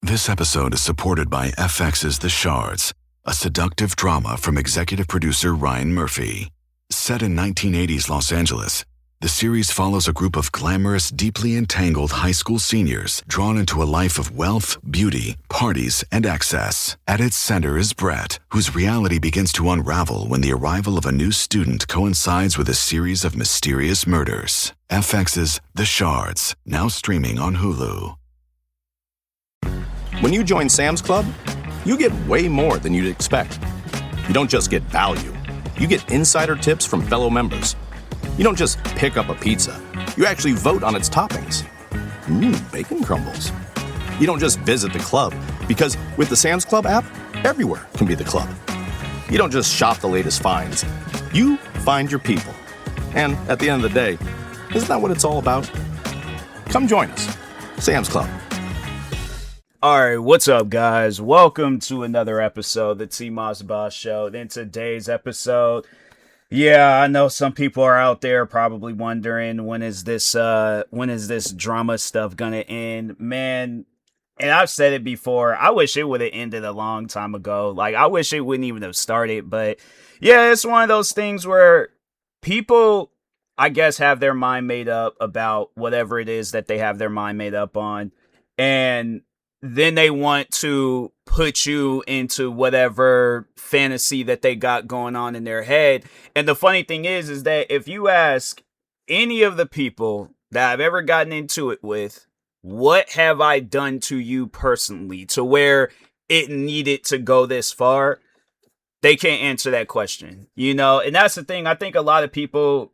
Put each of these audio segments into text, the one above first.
This episode is supported by FX's The Shards, a seductive drama from executive producer Ryan Murphy. Set in 1980s Los Angeles, the series follows a group of glamorous, deeply entangled high school seniors drawn into a life of wealth, beauty, parties, and excess. At its center is Brett, whose reality begins to unravel when the arrival of a new student coincides with a series of mysterious murders. FX's The Shards, now streaming on Hulu. When you join Sam's Club, you get way more than you'd expect. You don't just get value, you get insider tips from fellow members. You don't just pick up a pizza, you actually vote on its toppings. Bacon crumbles. You don't just visit the club, because with the Sam's Club app, everywhere can be the club. You don't just shop the latest finds, you find your people. And at the end of the day, isn't that what it's all about? Come join us, Sam's Club. Alright, what's up, guys? Welcome to another episode of the TMossBoss Show. In today's episode, I know some people are out there probably wondering when is this drama stuff gonna end, man. And I've said it before, I wish it would have ended a long time ago. Like, I wish it wouldn't even have started, but yeah, it's one of those things where people, I guess, have their mind made up about whatever it is that they have their mind made up on, and then they want to put you into whatever fantasy that they got going on in their head. And the funny thing is that if you ask any of the people that I've ever gotten into it with, what have I done to you personally to where it needed to go this far? They can't answer that question, you know? And that's the thing. I think a lot of people,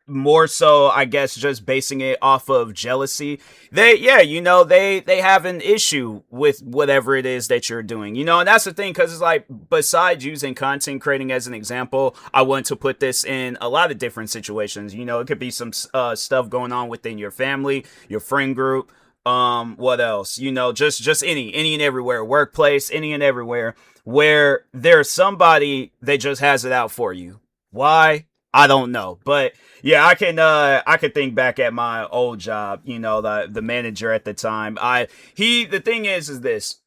more so, I guess, just basing it off of jealousy. They have an issue with whatever it is that you're doing, you know, and that's the thing, because it's like, besides using content creating as an example, I want to put this in a lot of different situations. You know, it could be some stuff going on within your family, your friend group, what else, you know, just any and everywhere, workplace, any and everywhere, where there's somebody that just has it out for you. Why? I don't know, but yeah, I can think back at my old job, you know, the manager at the time. The thing is this,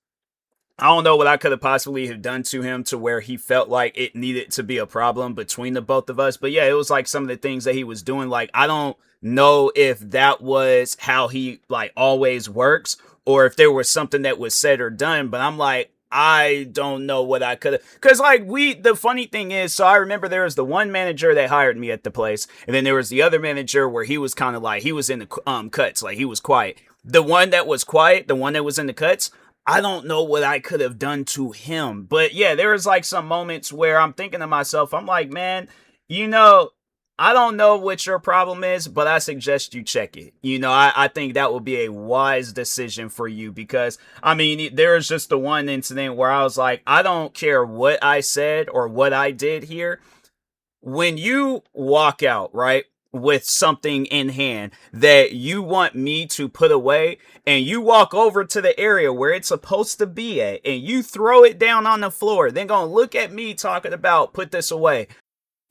I don't know what I could have possibly have done to him to where he felt like it needed to be a problem between the both of us. But yeah, it was like some of the things that he was doing. Like, I don't know if that was how he like always works, or if there was something that was said or done, but I'm like, I don't know what I could have, because like the funny thing is, so I remember there was the one manager that hired me at the place, and then there was the other manager where he was kind of like, he was in the cuts, like he was quiet. The one that was quiet, the one that was in the cuts, I don't know what I could have done to him. But yeah, there was like some moments where I'm thinking to myself, I'm like, man, you know, I don't know what your problem is, but I suggest you check it. You know, I think that would be a wise decision for you, because, I mean, there's just the one incident where I was like, I don't care what I said or what I did here. When you walk out, right, with something in hand that you want me to put away, and you walk over to the area where it's supposed to be at, and you throw it down on the floor, then gonna look at me talking about put this away.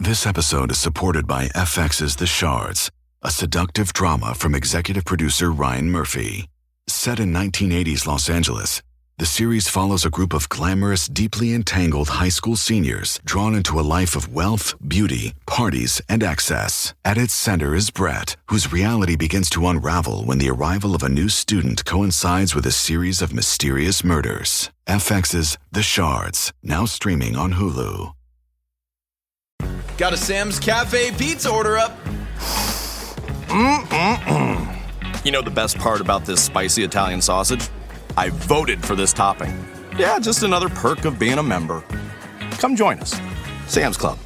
This episode is supported by FX's The Shards, a seductive drama from executive producer Ryan Murphy. Set in 1980s Los Angeles, the series follows a group of glamorous, deeply entangled high school seniors drawn into a life of wealth, beauty, parties, and excess. At its center is Brett, whose reality begins to unravel when the arrival of a new student coincides with a series of mysterious murders. FX's The Shards, now streaming on Hulu. Got a Sam's Cafe pizza order up. You know the best part about this spicy Italian sausage? I voted for this topping. Yeah, just another perk of being a member. Come join us, Sam's Club.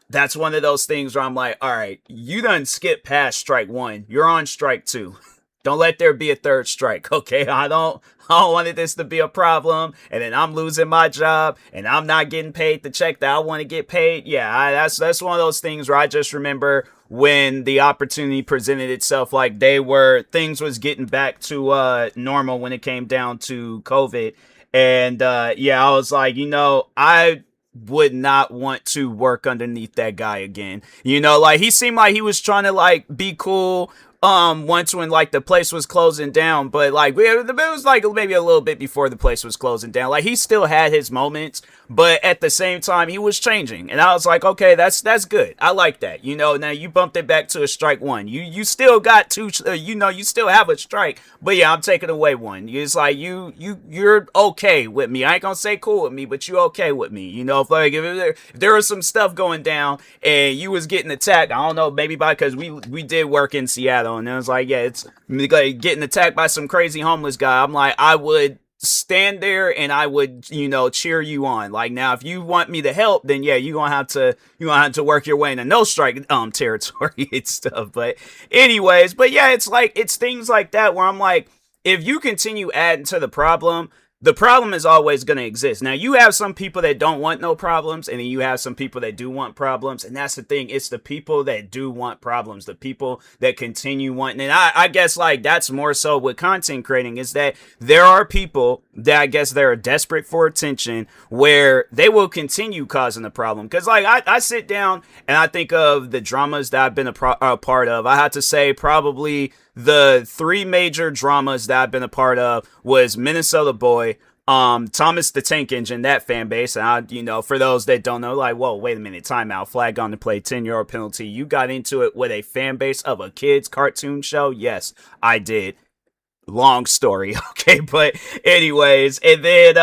That's one of those things where I'm like, all right, you done skip past strike one. You're on strike two. Don't let there be a third strike, okay? I don't want this to be a problem, and then I'm losing my job, and I'm not getting paid the check that I want to get paid. Yeah, that's one of those things where I just remember when the opportunity presented itself, like things was getting back to normal when it came down to COVID, and I was like, you know, I would not want to work underneath that guy again. You know, like he seemed like he was trying to like be cool once when like the place was closing down, but like it was like maybe a little bit before the place was closing down. Like he still had his moments, but at the same time he was changing, and I was like, okay, that's good. I like that. Now you bumped it back to a strike one. You still got two. You still have a strike, but yeah, I'm taking away one. It's like you're okay with me. I ain't gonna say cool with me, but you okay with me. If there was some stuff going down and you was getting attacked, I don't know, maybe because we did work in Seattle. And it was like, yeah, it's like getting attacked by some crazy homeless guy. I'm like, I would stand there and I would, cheer you on. Like, now, if you want me to help, then yeah, you're gonna have to work your way into no strike territory and stuff. But anyways, yeah, it's things like that where I'm like, if you continue adding to the problem is always going to exist. Now, you have some people that don't want no problems, and then you have some people that do want problems, and that's the thing. It's the people that do want problems, the people that continue wanting, and I guess, like, that's more so with content creating, is that there are people that I guess they're desperate for attention, where they will continue causing the problem. Because, like, I sit down, and I think of the dramas that I've been a part of. I have to say, probably the three major dramas that I've been a part of was Minnesota Boy, Thomas the Tank Engine, that fan base. And for those that don't know, like, whoa, wait a minute, timeout, flag on the play, 10-yard penalty. You got into it with a fan base of a kid's cartoon show? Yes, I did. Long story, okay, but anyways, and then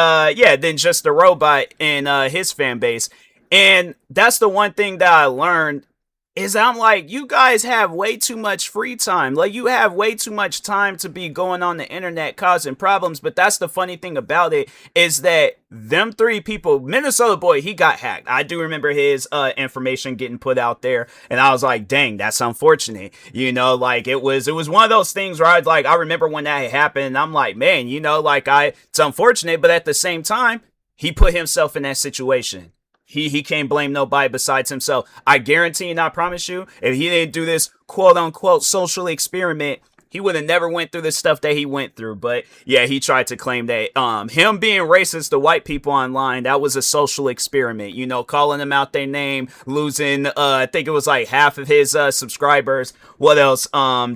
then Just the Robot and his fan base. And that's the one thing that I learned, is I'm like, you guys have way too much free time. Like, you have way too much time to be going on the internet causing problems. But that's the funny thing about it, is that them three people, Minnesota Boy, he got hacked. I do remember his information getting put out there, and I was like, dang, that's unfortunate. Like, it was one of those things where I remember when that happened, and I'm like, man, it's unfortunate, but at the same time, he put himself in that situation. He can't blame nobody besides himself. I guarantee and I promise you, if he didn't do this quote unquote social experiment, he would have never went through the stuff that he went through. But yeah, he tried to claim that him being racist to white people online, that was a social experiment. Calling them out their name, losing I think it was like half of his subscribers. What else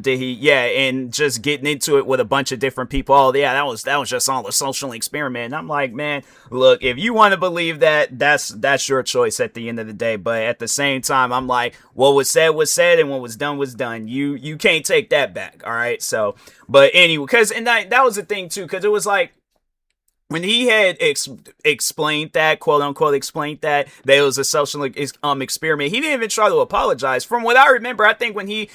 did he? Yeah, and just getting into it with a bunch of different people. Oh yeah, that was just all a social experiment. And I'm like, man, look, if you want to believe that, that's your choice at the end of the day. But at the same time, I'm like, what was said, and what was done. You can't take that back. All right. So, but anyway, and that was the thing too, because it was like, when he had explained that, quote unquote, it was a social experiment, he didn't even try to apologize. From what I remember, I think he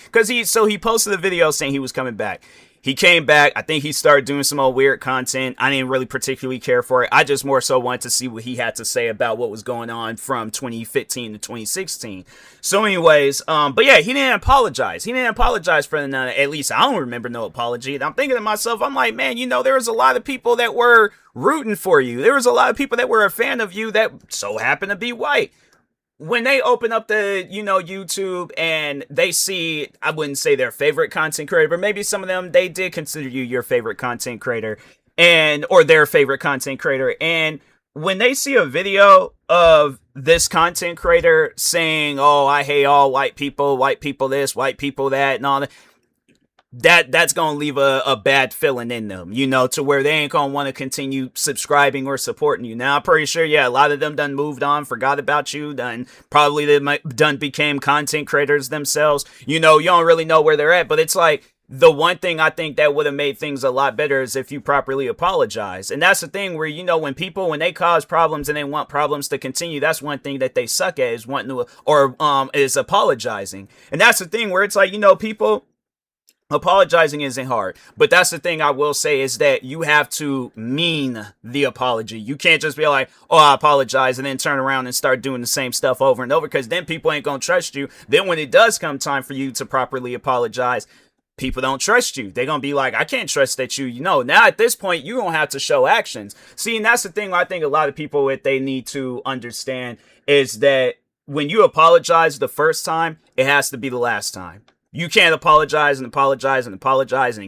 posted a video saying he was coming back. He came back. I think he started doing some old weird content. I didn't really particularly care for it. I just more so wanted to see what he had to say about what was going on from 2015 to 2016. So anyways, but yeah, he didn't apologize. He didn't apologize for none. At least I don't remember no apology. And I'm thinking to myself, I'm like, man, there was a lot of people that were rooting for you. There was a lot of people that were a fan of you that so happened to be white. When they open up the, YouTube and they see, I wouldn't say their favorite content creator, but maybe some of them, they did consider you your favorite content creator or their favorite content creator. And when they see a video of this content creator saying, oh, I hate all white people this, white people that, and all that's going to leave a bad feeling in them, to where they ain't going to want to continue subscribing or supporting you. Now, I'm pretty sure, yeah, a lot of them done moved on, forgot about you, probably they done became content creators themselves. You don't really know where they're at, but it's like, the one thing I think that would have made things a lot better is if you properly apologize. And that's the thing where, when they cause problems and they want problems to continue, that's one thing that they suck at, is wanting to, or is apologizing. And that's the thing where it's like, people, apologizing isn't hard, but that's the thing I will say, is that you have to mean the apology. You can't just be like, oh, I apologize, and then turn around and start doing the same stuff over and over, because then people ain't gonna trust you. Then when it does come time for you to properly apologize, people don't trust you. They're gonna be like, I can't trust that now at this point, you're gonna have to show actions. See, and that's the thing I think a lot of people, what they need to understand, is that when you apologize the first time, it has to be the last time. You can't apologize and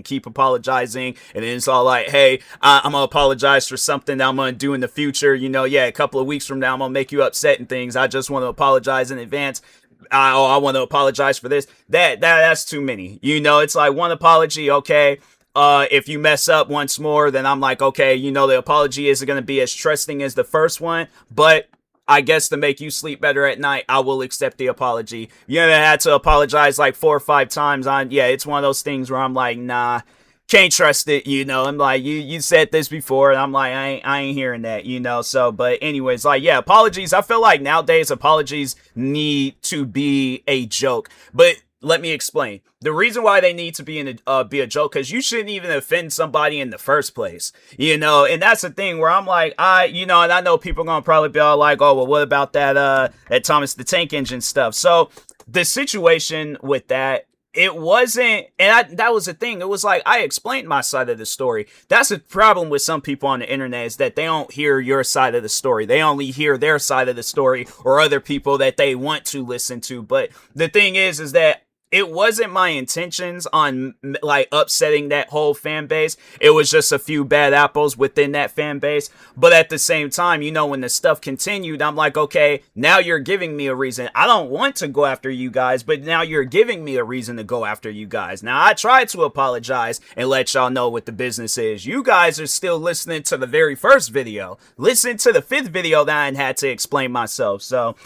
keep apologizing. And then it's all like, hey, I'm going to apologize for something that I'm going to do in the future. A couple of weeks from now, I'm going to make you upset and things. I just want to apologize in advance. I want to apologize for this. That's too many. It's like one apology, okay. If you mess up once more, then I'm like, okay, the apology isn't going to be as trusting as the first one, but I guess to make you sleep better at night, I will accept the apology. You haven't had to apologize like 4 or 5 times it's one of those things where I'm like, nah, can't trust it, I'm like, you said this before, and I'm like, I ain't hearing that, so, but anyways, like, yeah, apologies. I feel like nowadays apologies need to be a joke, but let me explain. The reason why they need to be a joke, because you shouldn't even offend somebody in the first place, and that's the thing where I'm like, and I know people are gonna probably be all like, oh, well, what about that Thomas the Tank Engine stuff? So the situation with that, it wasn't, and that was the thing. It was like, I explained my side of the story. That's the problem with some people on the internet, is that they don't hear your side of the story. They only hear their side of the story, or other people that they want to listen to. But the thing is that it wasn't my intentions on like upsetting that whole fan base. It was just a few bad apples within that fan base. But at the same time, when the stuff continued, I'm like, okay, now you're giving me a reason. I don't want to go after you guys, but now you're giving me a reason to go after you guys. Now, I tried to apologize and let y'all know what the business is. You guys are still listening to the very first video. Listen to the 5th video that I had to explain myself. So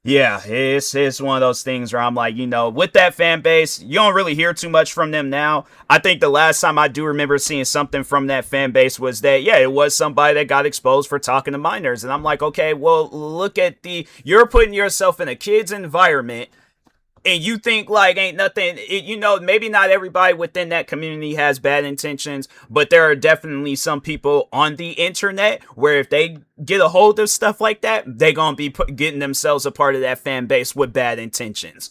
yeah, it's one of those things where I'm like, with that fan base, you don't really hear too much from them now. I think the last time I do remember seeing something from that fan base was that, yeah, it was somebody that got exposed for talking to minors. And I'm like, okay, well, look at you're putting yourself in a kid's environment, and you think like ain't nothing, maybe not everybody within that community has bad intentions, but there are definitely some people on the internet where if they get a hold of stuff like that, they gonna be getting themselves a part of that fan base with bad intentions.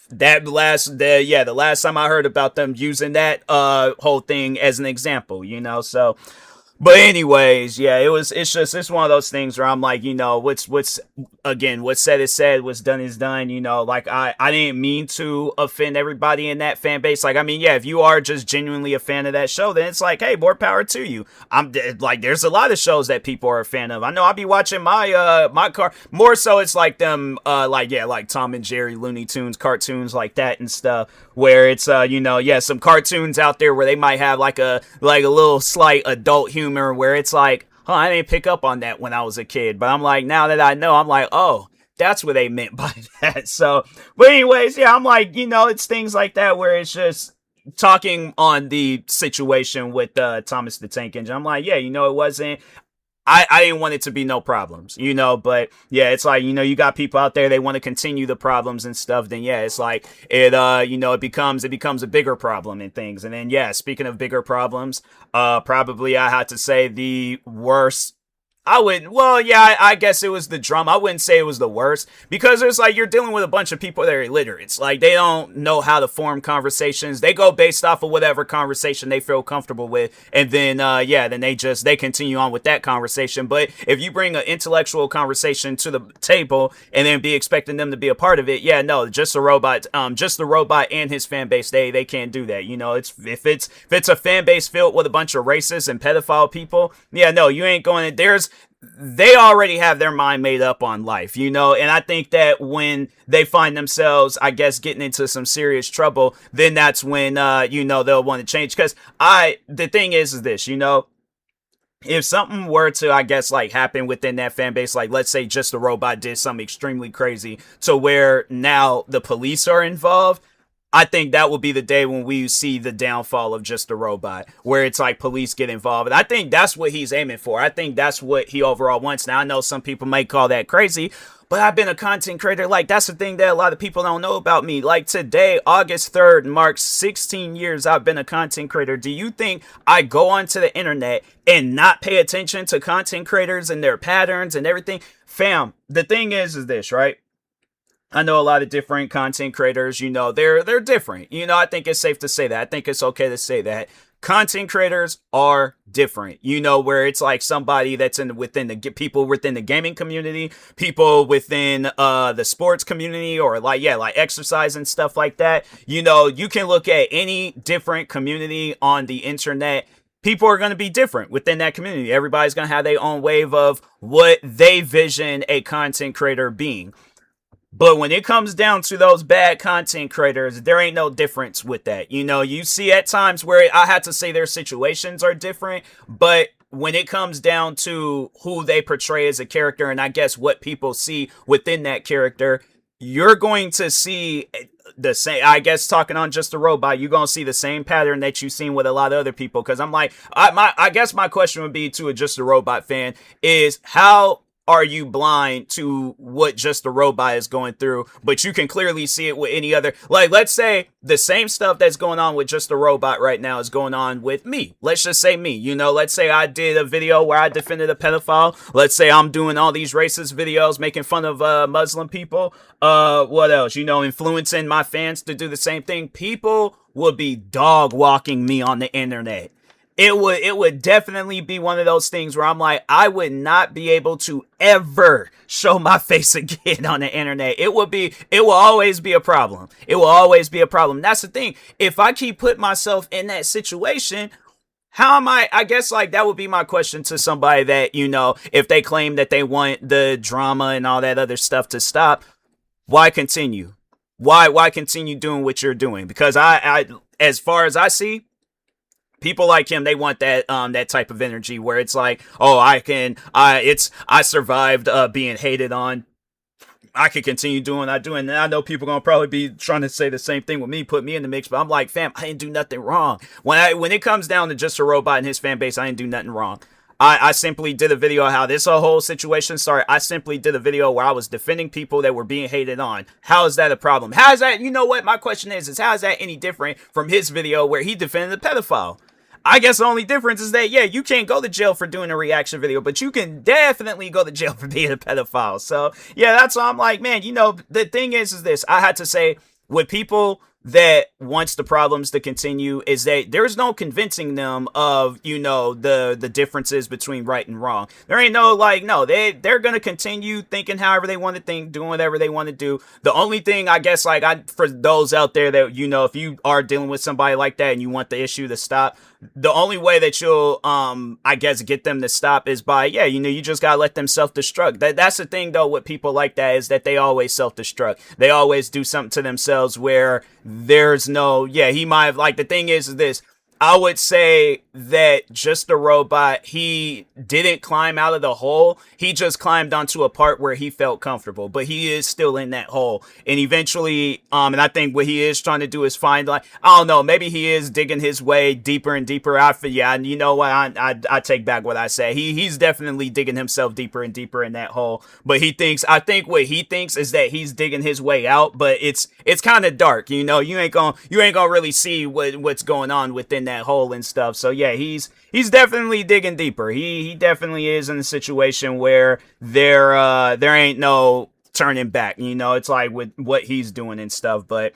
The last time I heard about them using that whole thing as an example, so. But anyways, yeah, it's one of those things where I'm like, what's said is said, what's done is done, like I didn't mean to offend everybody in that fan base. Like, I mean, yeah, if you are just genuinely a fan of that show, then it's like, hey, more power to you. I'm like, there's a lot of shows that people are a fan of. I know I'll be watching my car more so. It's like them, like Tom and Jerry, Looney Tunes, cartoons like that and stuff, where it's, some cartoons out there where they might have like a little slight adult humor, where it's like, I didn't pick up on that when I was a kid, but I'm like, now that I know, I'm like, oh, that's what they meant by that. So, but anyways, yeah, I'm like, it's things like that where it's just talking on the situation with Thomas the Tank Engine. I'm like, yeah, it wasn't, I didn't want it to be no problems, but yeah, it's like, you got people out there, they want to continue the problems and stuff, then yeah, it's like, it becomes a bigger problem and things. And then, yeah, speaking of bigger problems, probably I had to say the worst. I guess it was the drum. I wouldn't say it was the worst, because it's like you're dealing with a bunch of people that are illiterate. It's like they don't know how to form conversations. They go based off of whatever conversation they feel comfortable with, and then then they continue on with that conversation. But if you bring an intellectual conversation to the table and then be expecting them to be a part of it, yeah, no, just the robot and his fan base, they can't do that. If it's a fan base filled with a bunch of racist and pedophile people, yeah, no, you ain't going. They already have their mind made up on life, and I think that when they find themselves, I guess, getting into some serious trouble, then that's when, they'll want to change. Because the thing is this, if something were to, I guess, like happen within that fan base, like let's say just the robot did something extremely crazy to where now the police are involved, I think that will be the day when we see the downfall of just the robot, where it's like police get involved. And I think that's what he's aiming for. I think that's what he overall wants. Now, I know some people might call that crazy, but I've been a content creator. Like, that's the thing that a lot of people don't know about me. Like, today, August 3rd, marks 16 years I've been a content creator. Do you think I go onto the internet and not pay attention to content creators and their patterns and everything? Fam, the thing is this, right? I know a lot of different content creators, they're different. I think it's safe to say that. I think it's okay to say that. Content creators are different, where it's like somebody that's within the people within the gaming community, people within the sports community, or like exercise and stuff like that. You can look at any different community on the internet. People are going to be different within that community. Everybody's going to have their own wave of what they vision a content creator being. But when it comes down to those bad content creators, there ain't no difference with that. You know, you see at times where I had to say their situations are different, but when it comes down to who they portray as a character, and I guess what people see within that character, you're going to see the same. I guess talking on Just a Robot, you're gonna see the same pattern that you've seen with a lot of other people. Because I'm like, I guess my question would be to a Just a Robot fan is how are you blind to what Just a Robot is going through, but you can clearly see it with any other, like, let's say the same stuff that's going on with Just a Robot right now is going on with me. Let's just say me, you know, let's say I did a video where I defended a pedophile. Let's say I'm doing all these racist videos, making fun of Muslim people. What else? You know, influencing my fans to do the same thing. People would be dog walking me on the internet. It would definitely be one of those things where I'm like, I would not be able to ever show my face again on the internet. It will always be a problem. It will always be a problem. That's the thing. If I keep putting myself in that situation, how am I guess, like, that would be my question to somebody that, you know, if they claim that they want the drama and all that other stuff to stop, why continue? Why continue doing what you're doing? Because I as far as I see, people like him, they want that that type of energy where it's like, oh, I survived being hated on. I could continue doing what I do, and I know people gonna probably be trying to say the same thing with me, put me in the mix, but I'm like, fam, I didn't do nothing wrong. When it comes down to Just a Robot and his fan base, I didn't do nothing wrong. I simply did a video on how this whole situation started. I simply did a video where I was defending people that were being hated on. How is that a problem? How is that, you know what, my question is how is that any different from his video where he defended a pedophile? I guess the only difference is that, yeah, you can't go to jail for doing a reaction video, but you can definitely go to jail for being a pedophile. So, yeah, that's why I'm like, man, you know, the thing is this. I had to say, with people that wants the problems to continue, is that there's no convincing them of, you know, the differences between right and wrong. There ain't no, like, no, they're gonna continue thinking however they want to think, doing whatever they want to do. The only thing, I guess, like, for those out there that, you know, if you are dealing with somebody like that and you want the issue to stop, the only way that you'll, I guess, get them to stop is by, yeah, you know, you just gotta let them self-destruct. That's the thing, though, with people like that, is that they always self-destruct. They always do something to themselves where there's no, yeah, he might have, like, the thing is this. I would say that Just a Robot, he didn't climb out of the hole. He just climbed onto a part where he felt comfortable, but he is still in that hole. And eventually, and I think what he is trying to do is find, like, I don't know, maybe he is digging his way deeper and deeper out. Yeah, and you know what? I take back what I say. He's definitely digging himself deeper and deeper in that hole. But I think what he thinks is that he's digging his way out, but it's kind of dark. You know, you ain't gonna really see what's going on within that hole and stuff. So yeah, he's definitely digging deeper. He definitely is in a situation where there ain't no turning back. You know, it's like with what he's doing and stuff. But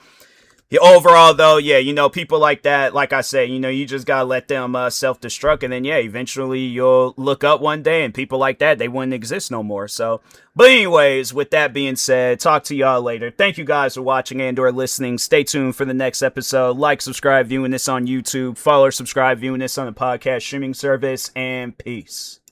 yeah, overall though, yeah, you know, people like that, like I said, you know, you just gotta let them self-destruct, and then yeah, eventually you'll look up one day and people like that, they wouldn't exist no more. So, but anyways, with that being said, talk to y'all later. Thank you guys for watching and or listening. Stay tuned for the next episode. Like, subscribe, viewing this on YouTube. Follow or subscribe, viewing this on the podcast streaming service, and peace.